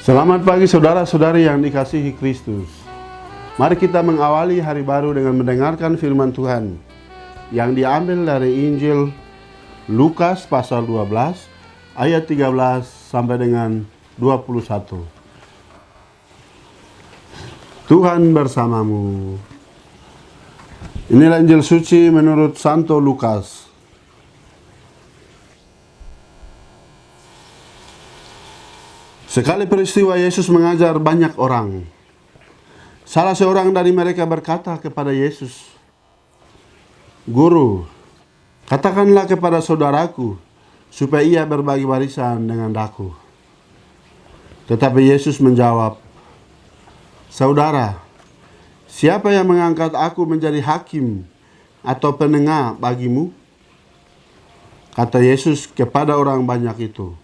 Selamat pagi saudara-saudari yang dikasihi Kristus. Mari kita mengawali hari baru dengan mendengarkan firman Tuhan yang diambil dari Injil Lukas pasal 12 ayat 13 sampai dengan 21. Tuhan bersamamu. Inilah Injil suci menurut Santo Lukas. Sekali peristiwa Yesus mengajar banyak orang. Salah seorang dari mereka berkata kepada Yesus, "Guru, katakanlah kepada saudaraku supaya ia berbagi warisan dengan aku." Tetapi Yesus menjawab, "Saudara, siapa yang mengangkat aku menjadi hakim atau penengah bagimu?" Kata Yesus kepada orang banyak itu,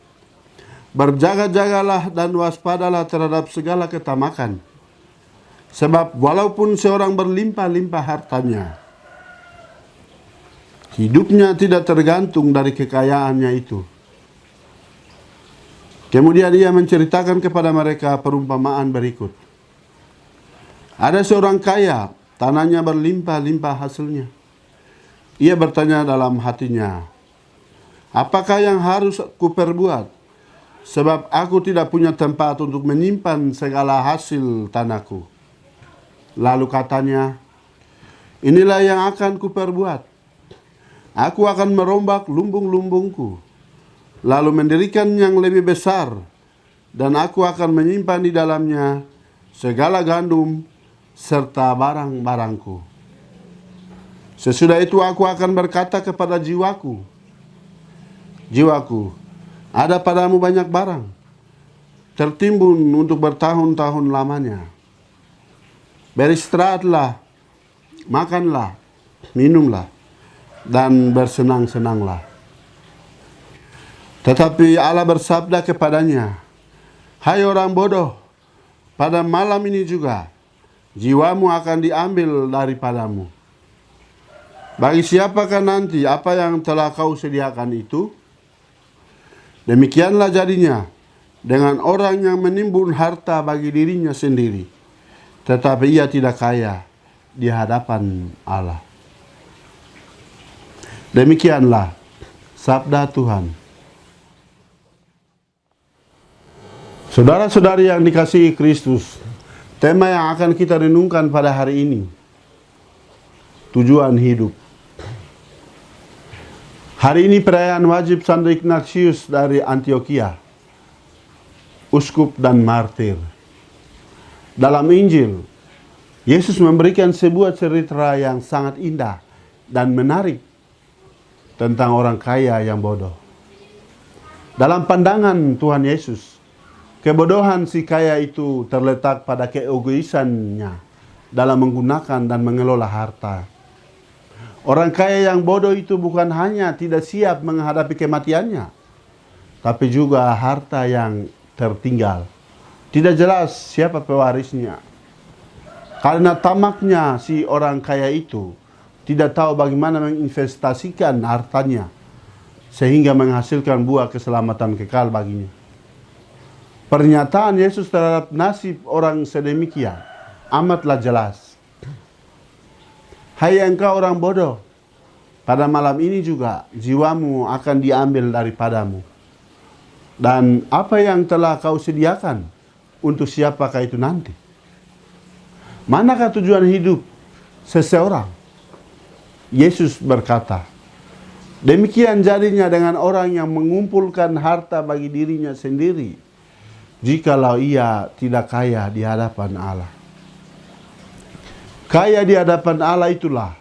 "Berjaga-jagalah dan waspadalah terhadap segala ketamakan. Sebab walaupun seorang berlimpah-limpah hartanya, hidupnya tidak tergantung dari kekayaannya itu." Kemudian ia menceritakan kepada mereka perumpamaan berikut. Ada seorang kaya, tanahnya berlimpah-limpah hasilnya. Ia bertanya dalam hatinya, "Apakah yang harus kuperbuat? Sebab aku tidak punya tempat untuk menyimpan segala hasil tanahku." Lalu katanya, "Inilah yang akan kuperbuat. Aku akan merombak lumbung-lumbungku, lalu mendirikan yang lebih besar, dan aku akan menyimpan di dalamnya segala gandum serta barang-barangku. Sesudah itu aku akan berkata kepada jiwaku, 'Jiwaku, ada padamu banyak barang, tertimbun untuk bertahun-tahun lamanya. Beristirahatlah, makanlah, minumlah, dan bersenang-senanglah.' Tetapi Allah bersabda kepadanya, 'Hai orang bodoh, pada malam ini juga jiwamu akan diambil daripadamu. Bagi siapakah nanti apa yang telah kau sediakan itu?' Demikianlah jadinya dengan orang yang menimbun harta bagi dirinya sendiri, tetapi ia tidak kaya di hadapan Allah." Demikianlah sabda Tuhan. Saudara-saudari yang dikasihi Kristus, tema yang akan kita renungkan pada hari ini, tujuan hidup. Hari ini perayaan wajib Santo Ignatius dari Antioquia, uskup dan martir. Dalam Injil, Yesus memberikan sebuah cerita yang sangat indah dan menarik tentang orang kaya yang bodoh. Dalam pandangan Tuhan Yesus, kebodohan si kaya itu terletak pada keegoisannya dalam menggunakan dan mengelola harta. Orang kaya yang bodoh itu bukan hanya tidak siap menghadapi kematiannya, tapi juga harta yang tertinggal. Tidak jelas siapa pewarisnya. Karena tamaknya si orang kaya itu tidak tahu bagaimana menginvestasikan hartanya sehingga menghasilkan buah keselamatan kekal baginya. Pernyataan Yesus terhadap nasib orang sedemikian amatlah jelas. "Hai engkau orang bodoh, pada malam ini juga jiwamu akan diambil daripadamu. Dan apa yang telah kau sediakan, untuk siapakah itu nanti?" Manakah tujuan hidup seseorang? Yesus berkata, demikian jadinya dengan orang yang mengumpulkan harta bagi dirinya sendiri, jikalau ia tidak kaya di hadapan Allah. Kaya di hadapan Allah itulah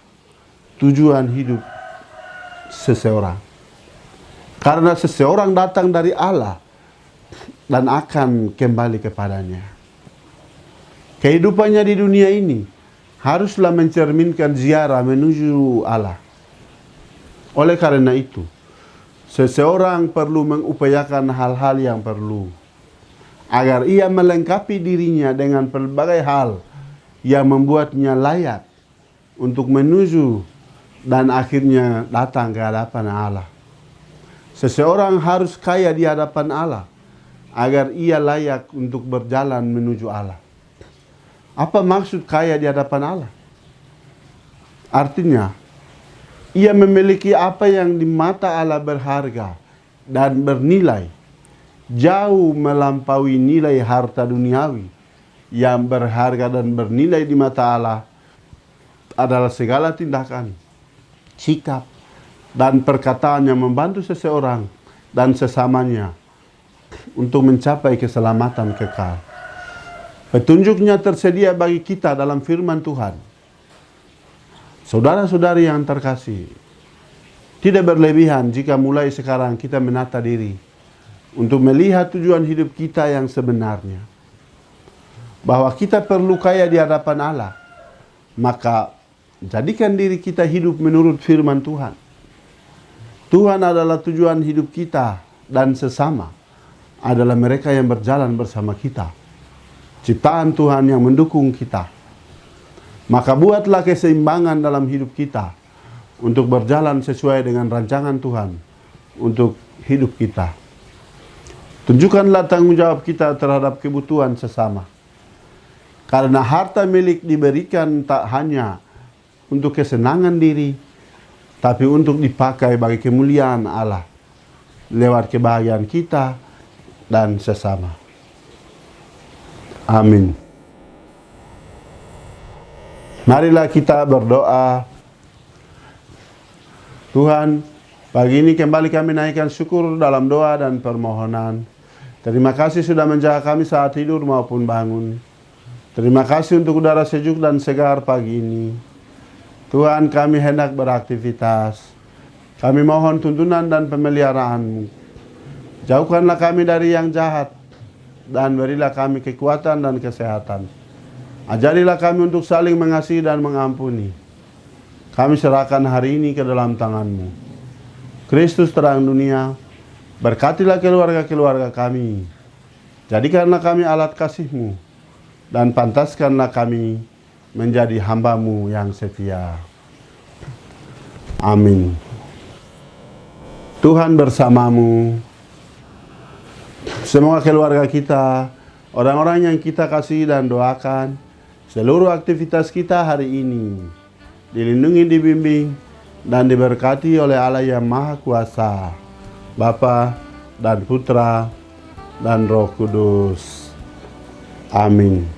tujuan hidup seseorang. Karena seseorang datang dari Allah dan akan kembali kepadanya. Kehidupannya di dunia ini haruslah mencerminkan ziarah menuju Allah. Oleh karena itu, seseorang perlu mengupayakan hal-hal yang perlu, agar ia melengkapi dirinya dengan berbagai hal yang membuatnya layak untuk menuju dan akhirnya datang ke hadapan Allah. Seseorang harus kaya di hadapan Allah agar ia layak untuk berjalan menuju Allah. Apa maksud kaya di hadapan Allah? Artinya, ia memiliki apa yang di mata Allah berharga dan bernilai, jauh melampaui nilai harta duniawi. Yang berharga dan bernilai di mata Allah adalah segala tindakan, sikap, dan perkataan yang membantu seseorang dan sesamanya untuk mencapai keselamatan kekal. Petunjuknya tersedia bagi kita dalam firman Tuhan. Saudara-saudari yang terkasih, tidak berlebihan jika mulai sekarang kita menata diri untuk melihat tujuan hidup kita yang sebenarnya. Bahwa kita perlu kaya di hadapan Allah, maka jadikan diri kita hidup menurut firman Tuhan. Tuhan adalah tujuan hidup kita dan sesama adalah mereka yang berjalan bersama kita. Ciptaan Tuhan yang mendukung kita. Maka buatlah keseimbangan dalam hidup kita untuk berjalan sesuai dengan rancangan Tuhan untuk hidup kita. Tunjukkanlah tanggung jawab kita terhadap kebutuhan sesama. Karena harta milik diberikan tak hanya untuk kesenangan diri, tapi untuk dipakai bagi kemuliaan Allah lewat kebahagiaan kita dan sesama. Amin. Marilah kita berdoa. Tuhan, pagi ini kembali kami naikkan syukur dalam doa dan permohonan. Terima kasih sudah menjaga kami saat tidur maupun bangun. Terima kasih untuk udara sejuk dan segar pagi ini. Tuhan, kami hendak beraktivitas. Kami mohon tuntunan dan pemeliharaan-Mu. Jauhkanlah kami dari yang jahat, dan berilah kami kekuatan dan kesehatan. Ajarilah kami untuk saling mengasihi dan mengampuni. Kami serahkan hari ini ke dalam tangan-Mu. Kristus terang dunia, berkatilah keluarga-keluarga kami. Jadikanlah kami alat kasih-Mu. Dan pantaskanlah kami menjadi hamba-Mu yang setia. Amin. Tuhan bersamamu. Semoga keluarga kita, orang-orang yang kita kasih dan doakan, seluruh aktivitas kita hari ini dilindungi, dibimbing, dan diberkati oleh Allah yang Maha Kuasa, Bapa dan Putra dan Roh Kudus. Amin.